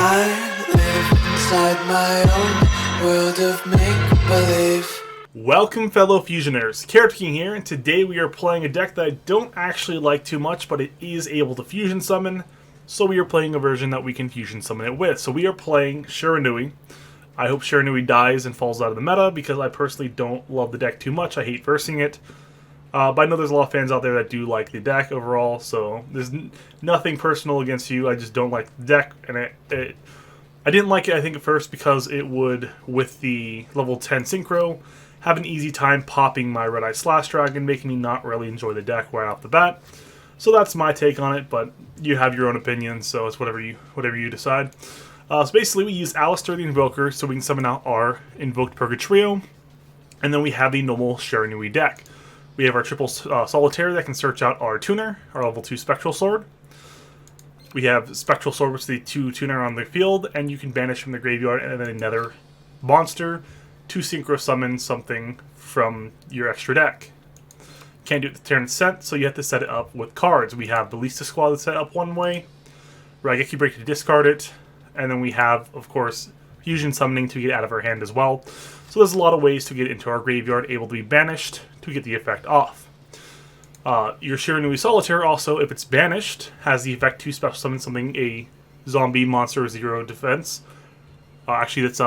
I live inside my own world of make-believe. Welcome, fellow Fusioners. Carrot King here, and today we are playing a deck that I don't actually like too much, but it is able to fusion summon, so we are playing a version that we can fusion summon it with. So we are playing Shiranui. I hope Shiranui dies and falls out of the meta, because I personally don't love the deck too much. I hate versing it. But I know there's a lot of fans out there that do like the deck overall, so there's nothing personal against you. I just don't like the deck, and I didn't like it, I think, at first because it would, with the level 10 Synchro, have an easy time popping my Red Eye Slash Dragon, making me not really enjoy the deck right off the bat. So that's my take on it, but you have your own opinion, so it's whatever you decide. So basically we use Alistair the Invoker so we can summon out our Invoked Purga Trio, and then we have the normal Shiranui deck. We have our triple Solitaire that can search out our Tuner, our level 2 Spectral Sword. We have Spectral Sword, which is the 2 Tuner on the field, and you can banish from the graveyard and then another monster to Synchro summon something from your extra deck. Can't do it the turn it's sent, so you have to set it up with cards. We have Ballista Squad that's set up one way, Raigeki Breaker to discard it, and then we have, of course, Fusion Summoning to get out of our hand as well. So there's a lot of ways to get into our graveyard, able to be banished to get the effect off. Your Shiranui Solitaire also, if it's banished, has the effect to special summon something, a zombie monster with 0 defense. Actually, that's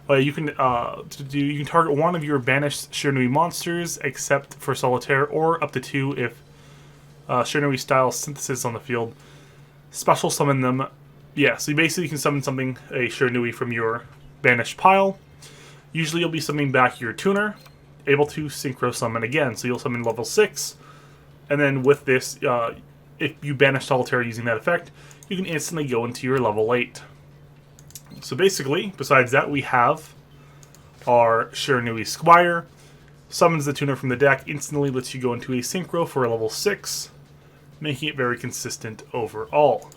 you can target one of your banished Shiranui monsters, except for Solitaire, or up to 2 if Shiranui style Synthesis on the field. Special summon them. Yeah, so you basically can summon something, a Shiranui, from your banished pile. Usually you'll be summoning back your Tuner, able to Synchro summon again. So you'll summon level 6, and then with this, if you banish Solitaire using that effect, you can instantly go into your level 8. So basically, besides that, we have our Shiranui Squire. Summons the Tuner from the deck, instantly lets you go into a Synchro for a level 6, making it very consistent overall.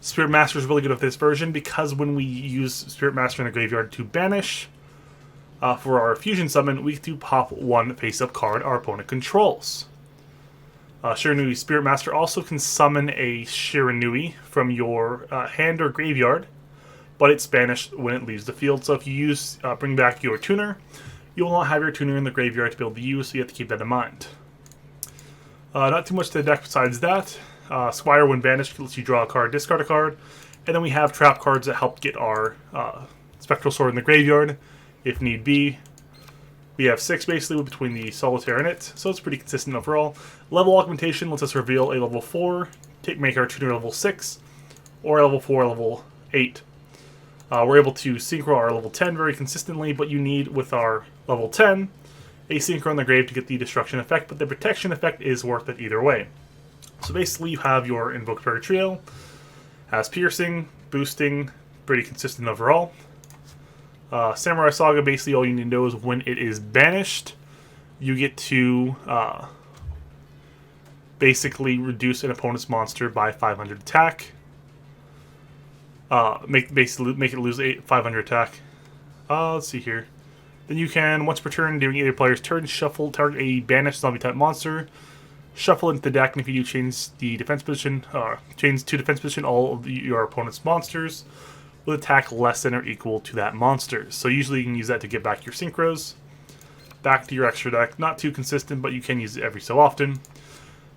Spirit Master is really good with this version because when we use Spirit Master in the graveyard to banish for our fusion summon, we do pop one face-up card our opponent controls. Shiranui Spirit Master also can summon a Shiranui from your hand or graveyard, but it's banished when it leaves the field. So if you bring back your Tuner, you will not have your Tuner in the graveyard to be able to use, so you have to keep that in mind. Not too much to the deck besides that. Squire, when banished, lets you draw a card, discard a card. And then we have trap cards that help get our Spectral Sword in the graveyard, if need be. We have 6 basically between the Solitaire and it, so it's pretty consistent overall. Level Augmentation lets us reveal a level 4, make our Tuner level 6, or a level 4, level 8. We're able to Synchro our level 10 very consistently, but you need, with our level 10, a Synchro on the grave to get the Destruction effect, but the Protection effect is worth it either way. So basically you have your Invoked Purga Trio, has Piercing, Boosting, pretty consistent overall. Samurai Saga, basically all you need to know is when it is banished, you get to basically reduce an opponent's monster by 500 attack. Make it lose 500 attack. Let's see here. Then you can, once per turn, during either player's turn, shuffle, target a banished zombie-type monster, shuffle into the deck, and if you do change the defense position, change to defense position all of your opponent's monsters with attack less than or equal to that monster. So usually you can use that to get back your Synchros, back to your extra deck. Not too consistent, but you can use it every so often.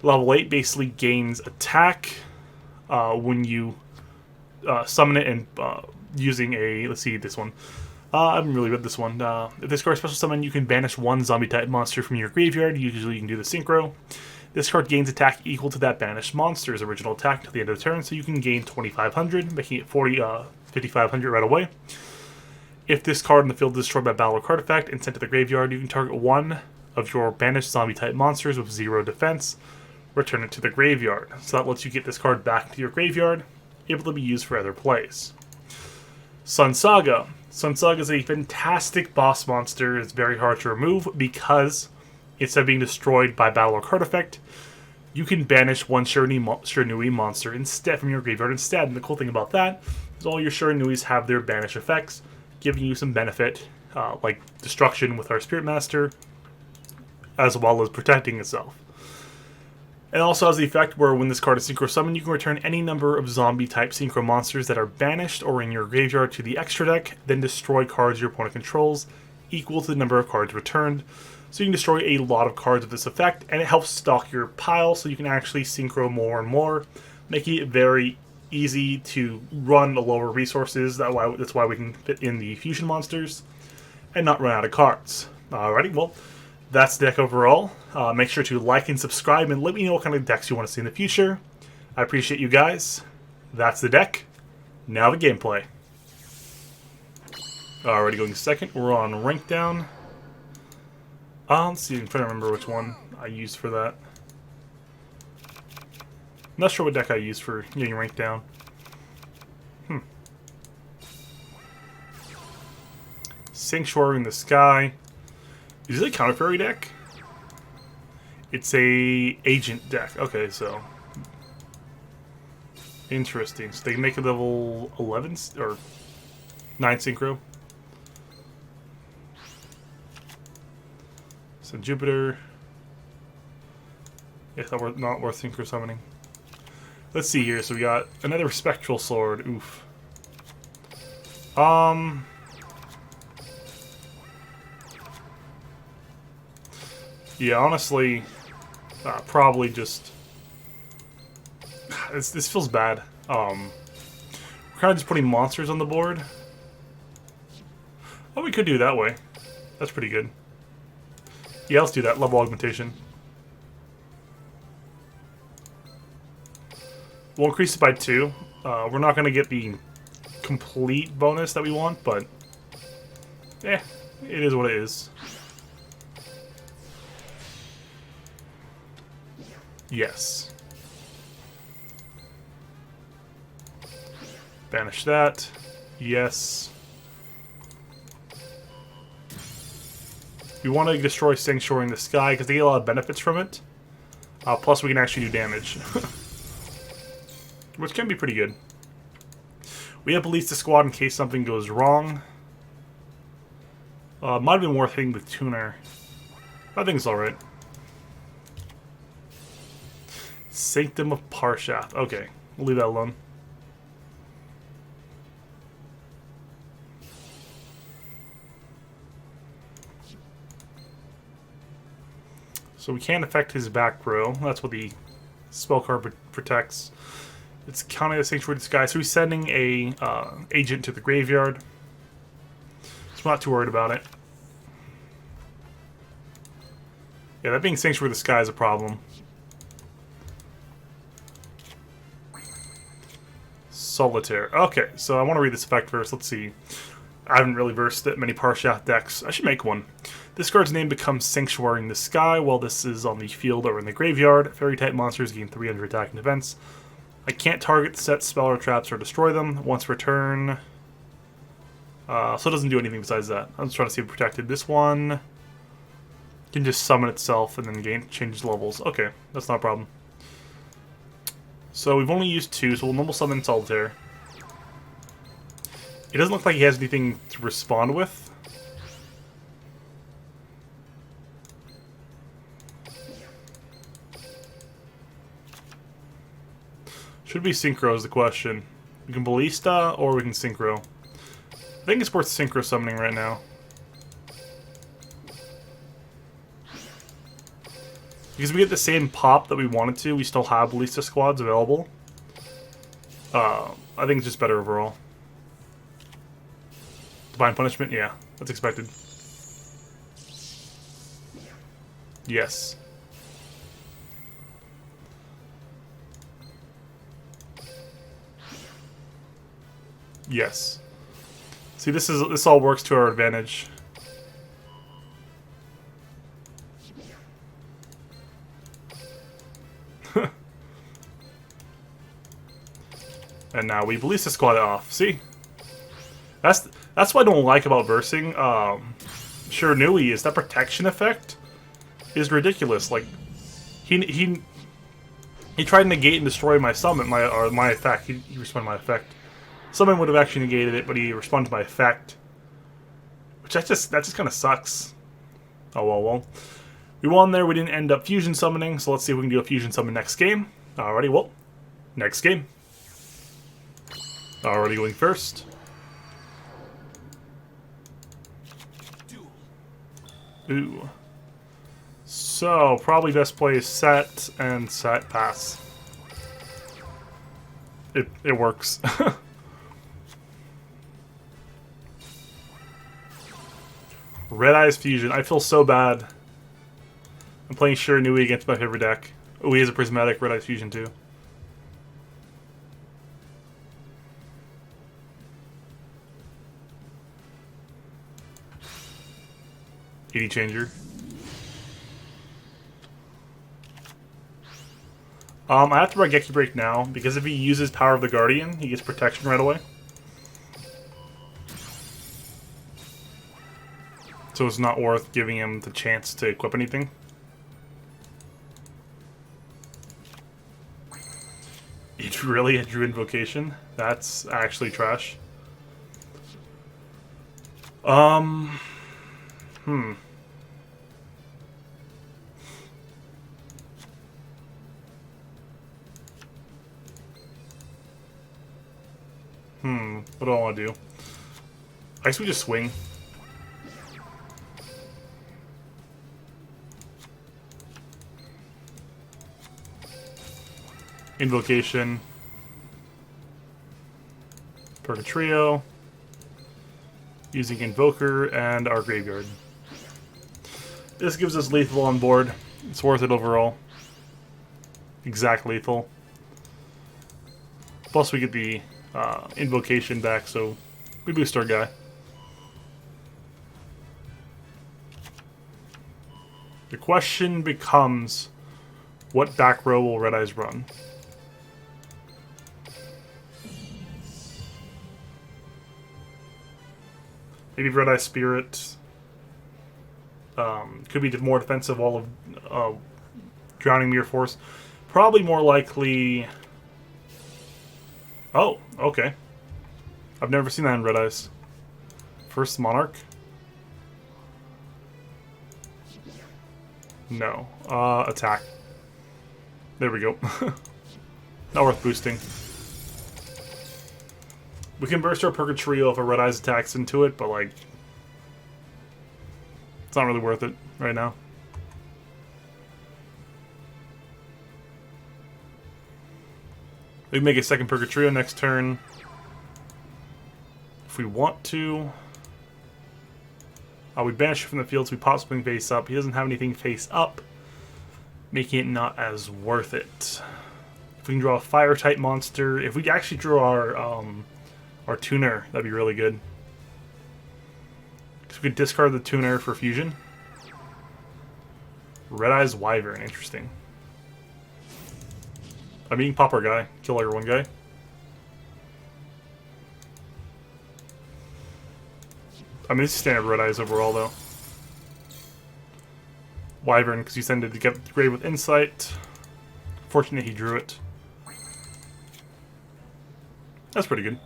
Level 8 basically gains attack when you summon it and using a, let's see, this one. I haven't really read this one. If this card special summon, you can banish one zombie-type monster from your graveyard. Usually you can do the Synchro. This card gains attack equal to that banished monster's original attack until the end of the turn, so you can gain 2,500, making it 5,500 right away. If this card in the field is destroyed by battle or card effect and sent to the graveyard, you can target one of your banished zombie-type monsters with 0 defense, return it to the graveyard. So that lets you get this card back to your graveyard, able to be used for other plays. Sun Saga. Sun Saga is a fantastic boss monster. It's very hard to remove because instead of being destroyed by battle or card effect, you can banish one Shiranui monster instead from your graveyard instead. And the cool thing about that is all your Shiranuis have their banish effects, giving you some benefit, like destruction with our Spirit Master, as well as protecting itself. And also has the effect where when this card is Synchro Summoned, you can return any number of zombie-type Synchro monsters that are banished or in your graveyard to the extra deck, then destroy cards your opponent controls, equal to the number of cards returned. So you can destroy a lot of cards with this effect, and it helps stock your pile so you can actually Synchro more and more, making it very easy to run the lower resources. That's why we can fit in the fusion monsters and not run out of cards. Alrighty, well, that's the deck overall. Make sure to like and subscribe and let me know what kind of decks you want to see in the future. I appreciate you guys. That's the deck. Now the gameplay. Already going second. We're on rank down. Let's see. I'm trying to remember which one I used for that. I'm not sure what deck I used for getting ranked down. Sanctuary in the Sky. Is it a Counter Fairy deck? It's a agent deck. Okay, so interesting. So they can make it level 11 or 9 Synchro. So Jupiter. Yeah, not worth Synchro summoning. Let's see here. So we got another Spectral Sword. Oof. Yeah, honestly, probably just... This feels bad. We're kind of just putting monsters on the board. Oh, we could do it that way. That's pretty good. Yeah, let's do that. Level augmentation. We'll increase it by 2. We're not going to get the complete bonus that we want, but... it is what it is. Yes. Banish that. Yes. We want to destroy Sanctuary in the Sky because they get a lot of benefits from it. Plus we can actually do damage. Which can be pretty good. We have Ballista Squad in case something goes wrong. Might have been worth hitting the Tuner. I think it's alright. Sanctum of Parshath. Okay, we'll leave that alone. So we can't affect his back row. That's what the spell card protects. It's counting the Sanctuary of the Sky. So he's sending a agent to the graveyard. So I'm not too worried about it. Yeah, that being Sanctuary of the Sky is a problem. Solitaire. Okay, so I want to read this effect first. Let's see. I haven't really versed that many Parshath decks. I should make one. This card's name becomes Sanctuary in the Sky while this is on the field or in the graveyard. Fairy-type monsters gain 300 attack and defense. I can't target, set, spell, or traps, or destroy them. Once return... so it doesn't do anything besides that. I'm just trying to see if it's protected. This one can just summon itself and then change levels. Okay, that's not a problem. So we've only used 2, so we'll normal summon Solitaire. It doesn't look like he has anything to respond with. Should be Synchro is the question. We can Ballista or we can Synchro. I think it's worth Synchro summoning right now. Because we get the same pop that we wanted to, we still have Ballista squads available. I think it's just better overall. Divine Punishment? Yeah, that's expected. Yes. Yes. See, this all works to our advantage. And now we Ballista squad it off. See? That's what I don't like about versing Shiranui is that protection effect is ridiculous. Like he tried to negate and destroy my summon, my effect. He responded to my effect. Summon would have actually negated it, but he responded to my effect. Which that just kind of sucks. Oh well. We won there. We didn't end up fusion summoning, so let's see if we can do a fusion summon next game. Alrighty, well, next game. Already going first. Ooh. So, probably best play is set and set pass. It works. Red Eyes Fusion. I feel so bad. I'm playing Shiranui against my favorite deck. Oh, he has a Prismatic Red Eyes Fusion too. ED Changer. I have to Raigeki Break now, because if he uses Power of the Guardian, he gets protection right away. So it's not worth giving him the chance to equip anything. It's really a Drew Invocation? That's actually trash. What do I want to do? I guess we just swing. Invocation. Purgatrio. Using Invoker and our graveyard. This gives us lethal on board. It's worth it overall. Exact lethal. Plus we get the Invocation back, so we boost our guy. The question becomes, what back row will Red Eyes run? Maybe Red Eye Spirit. Could be more defensive, all of Drowning Mirror Force. Probably more likely... Oh, okay. I've never seen that in Red Eyes. First Monarch? No. Attack. There we go. Not worth boosting. We can burst our Purgatrio if a Red Eyes attacks into it, but like... It's not really worth it right now. We can make a second Purgatrio next turn. If we want to. We banish it from the field so we pop something face up. He doesn't have anything face up, making it not as worth it. If we can draw a fire-type monster. If we actually draw our tuner, that'd be really good. So we could discard the tuner for fusion. Red Eyes Wyvern, interesting. I mean, pop our guy. Kill our one guy. I mean, it's standard Red Eyes overall, though. Wyvern, because you send it to get the grave with Insight. Fortunate he drew it. That's pretty good.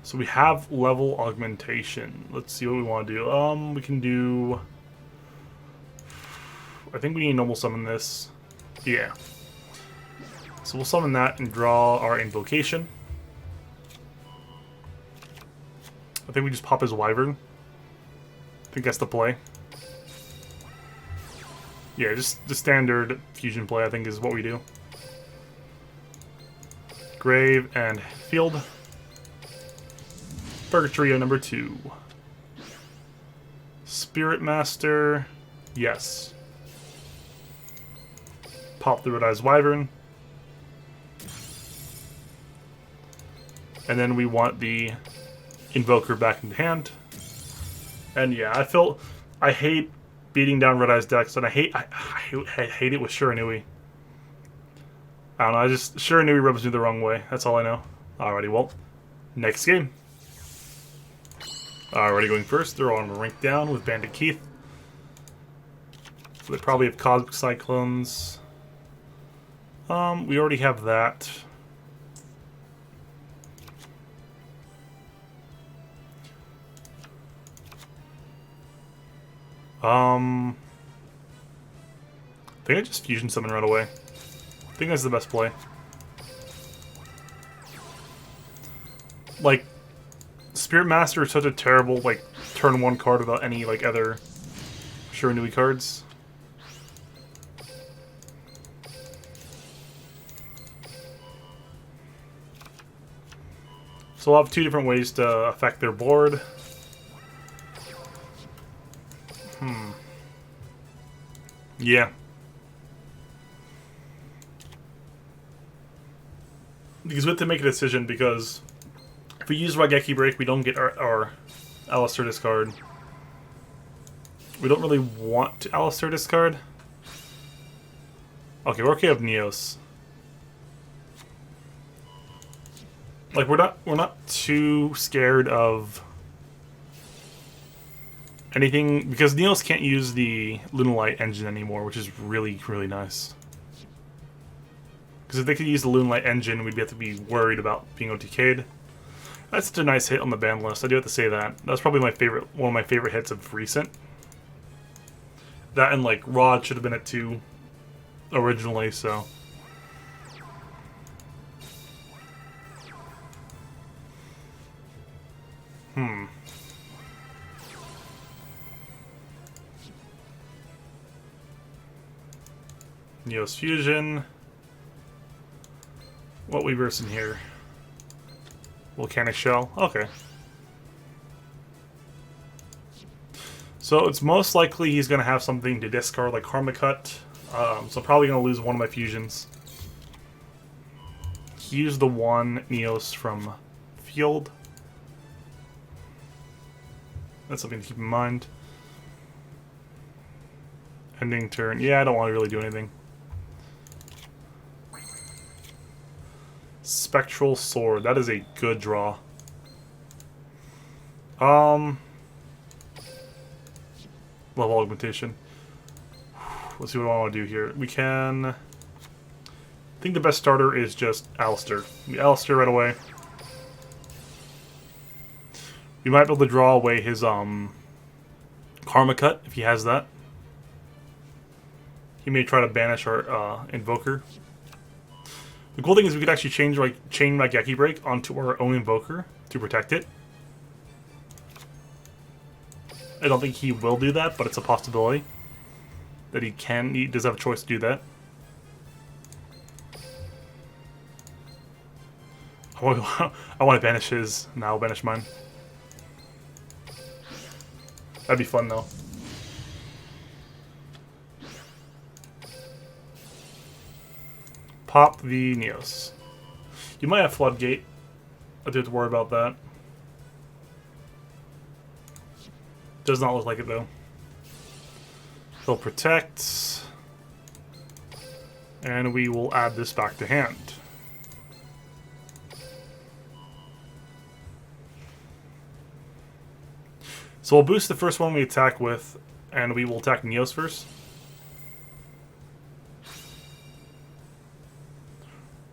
So we have level augmentation. Let's see what we want to do. We can do... I think we need to normal summon this. Yeah. So we'll summon that and draw our invocation. I think we just pop his Wyvern. I think that's the play. Yeah, just the standard fusion play, I think, is what we do. Grave and field. Purgatrio number 2. Spirit Master. Yes. Pop the Red Eyes Wyvern. And then we want the Invoker back into hand. And yeah, I hate beating down Red Eyes decks, and I hate it with Shiranui. I don't know, Shiranui rubs me the wrong way. That's all I know. Alrighty, well, next game. Already going first. They're on a rank down with Bandit Keith. So they probably have Cosmic Cyclones. We already have that. I think I just fusion summon right away. I think that's the best play. Like, Spirit Master is such a terrible, like, turn 1 card without any, like, other Shiranui cards. So we'll have 2 different ways to affect their board. Yeah. Because we have to make a decision, because if we use Raigeki Break, we don't get our Alistair discard. We don't really want to Alistair discard. Okay, we're okay with Neos. Like, we're not too scared of anything, because Neos can't use the Lunalight engine anymore, which is really, really nice. Because if they could use the Lunalight engine, we'd have to be worried about being OTK'd. That's such a nice hit on the ban list. I do have to say that. That's probably my favorite, one of my favorite hits of recent. That and like Rod should have been at 2 originally, so. Neos Fusion. What we verse in here? Volcanic Shell. Okay. So it's most likely he's going to have something to discard, like Karma Cut. So I'm probably going to lose one of my fusions. He used the one Neos from Field. That's something to keep in mind. Ending turn. Yeah, I don't want to really do anything. Spectral Sword. That is a good draw. Level Augmentation. Let's see what I want to do here. We can... I think the best starter is just Alistair. Alistair right away. We might be able to draw away his Karma Cut, if he has that. He may try to banish our Invoker. The cool thing is we could actually chain Raigeki Break onto our own Invoker to protect it. I don't think he will do that, but it's a possibility that he can. He does have a choice to do that. I want to banish his. Now I'll banish mine. That'd be fun though. Pop the Neos. You might have Floodgate. I do have to worry about that. Does not look like it though. He'll protect. And we will add this back to hand. So we'll boost the first one we attack with, and we will attack Neos first.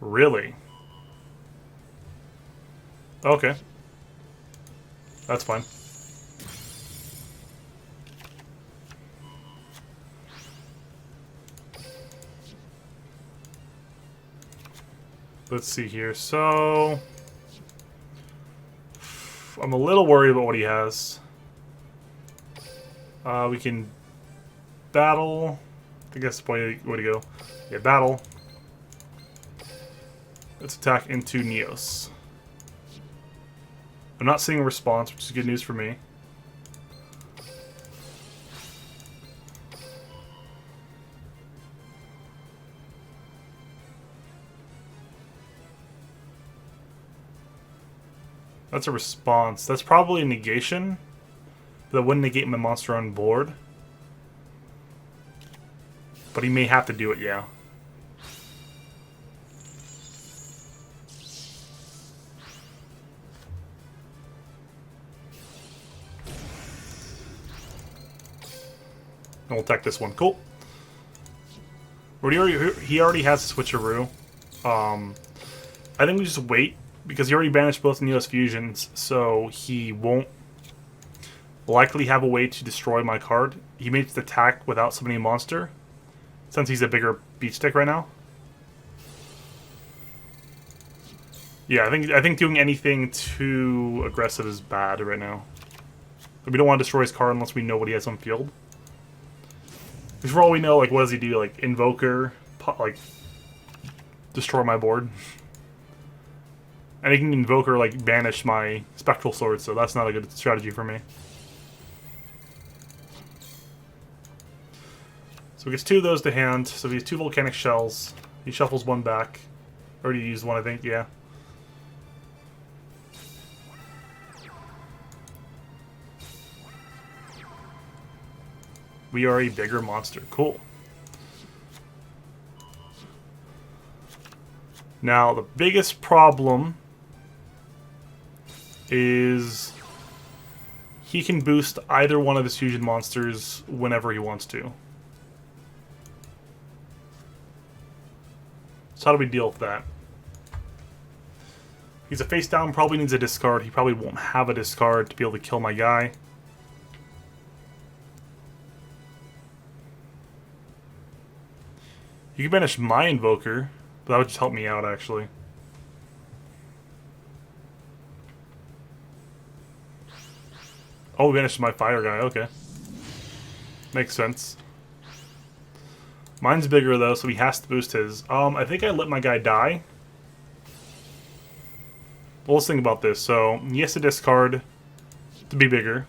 Really? Okay. That's fine. Let's see here. So... I'm a little worried about what he has. We can battle. I think that's the way to go. Yeah, battle. Let's attack into Neos. I'm not seeing a response, which is good news for me. That's a response. That's probably a negation. That wouldn't negate my monster on board. But he may have to do it, yeah. And we'll attack this one. Cool. He already has a switcheroo. I think we just wait, because he already banished both Neos fusions, so he won't likely have a way to destroy my card. He makes the attack without summoning a monster, since he's a bigger beat stick right now. Yeah, I think doing anything too aggressive is bad right now. But we don't want to destroy his card unless we know what he has on field. Because for all we know, like, what does he do? Like, Invoker, like, destroy my board. And he can Invoker, like, banish my Spectral Sword, so that's not a good strategy for me. So he gets 2 of those to hand, so he has 2 Volcanic Shells. He shuffles 1 back. Already used 1, I think, yeah. We are a bigger monster. Cool. Now, the biggest problem is he can boost either one of his fusion monsters whenever he wants to. So how do we deal with that? He's a face down, probably needs a discard. He probably won't have a discard to be able to kill my guy. You can banish my Invoker, but that would just help me out, actually. Oh, banished my fire guy, okay. Makes sense. Mine's bigger, though, so he has to boost his. I think I let my guy die. Well, let's think about this. So, he has to discard to be bigger.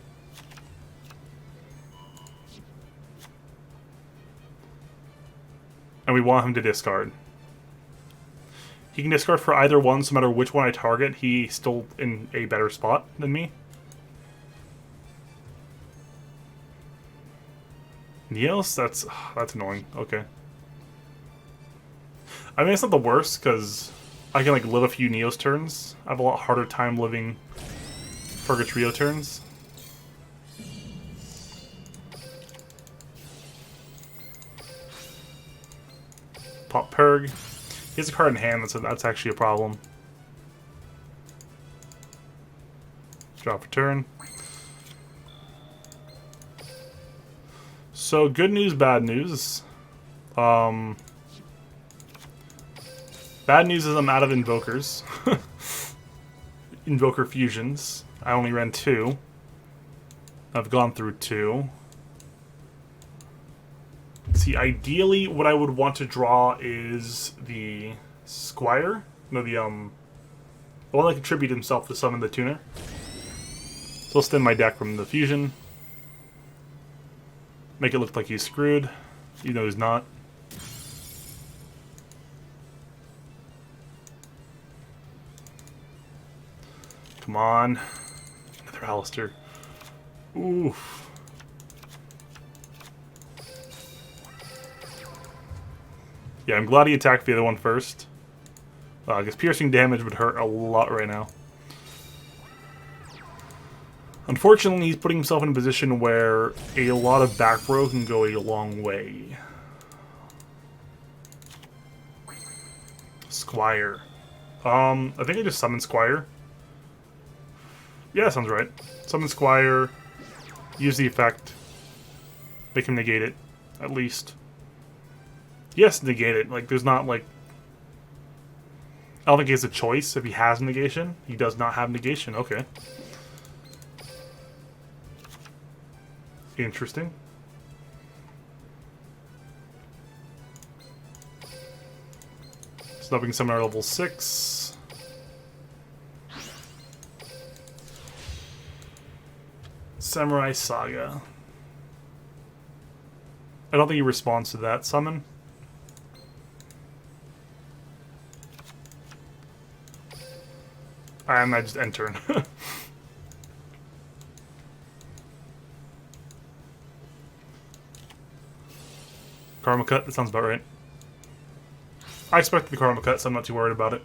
And we want him to discard. He can discard for either one, so no matter which one I target, he's still in a better spot than me. Neos? That's annoying. Okay. I mean, it's not the worst, because I can, like, live a few Neos turns. I have a lot harder time living Purgatrio turns. Pop Purg. He has a card in hand, that's actually a problem. Draw for turn. So, good news, bad news. Bad news is I'm out of Invokers. Invoker fusions. I only ran 2. I've gone through 2. See, ideally, what I would want to draw is the Squire. No, the one that contributed himself to summon the tuner. So I'll stem my deck from the fusion. Make it look like he's screwed, even though he's not. Come on. Another Alistair. Oof. Yeah, I'm glad he attacked the other one first. Because piercing damage would hurt a lot right now. Unfortunately, he's putting himself in a position where a lot of back row can go a long way. Squire. I think I just summoned Squire. Yeah, that sounds right. Summon Squire, use the effect, make him negate it, at least. Yes, negate it. Like, there's not, like... I don't think he has a choice if he has negation. He does not have negation. Okay. Interesting. Snubbing Summoner level 6. Samurai Saga. I don't think he responds to that summon. I might just end turn. Karma Cut, that sounds about right. I expected the Karma Cut, so I'm not too worried about it.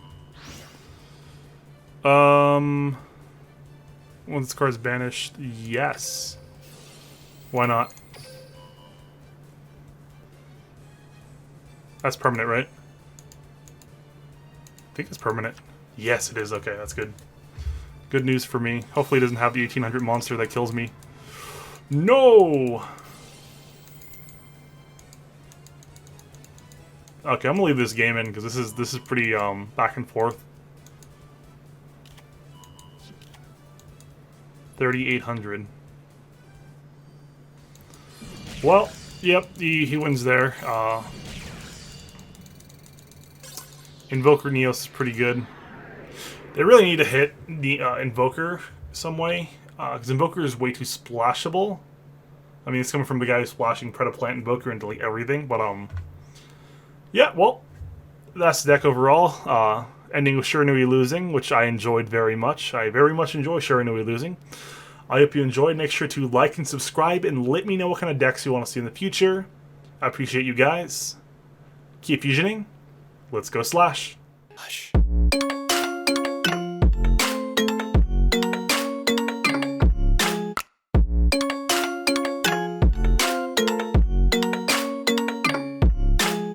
Once this card's banished, yes. Why not? That's permanent, right? I think it's permanent. Yes, it is. Okay, that's good. Good news for me. Hopefully it doesn't have the 1800 monster that kills me. No! Okay, I'm gonna leave this game in because this is pretty back and forth. 3,800. Well, yep, he wins there. Invoker Neos is pretty good. They really need to hit the Invoker some way, because Invoker is way too splashable. I mean, it's coming from the guy who's splashing Predaplant Invoker into like everything, but yeah, well, that's the deck overall. Ending with Shiranui losing, which I enjoyed very much. I very much enjoy Shiranui losing. I hope you enjoyed. Make sure to like and subscribe, and let me know what kind of decks you want to see in the future. I appreciate you guys. Keep fusioning. Let's go Slash. Hush.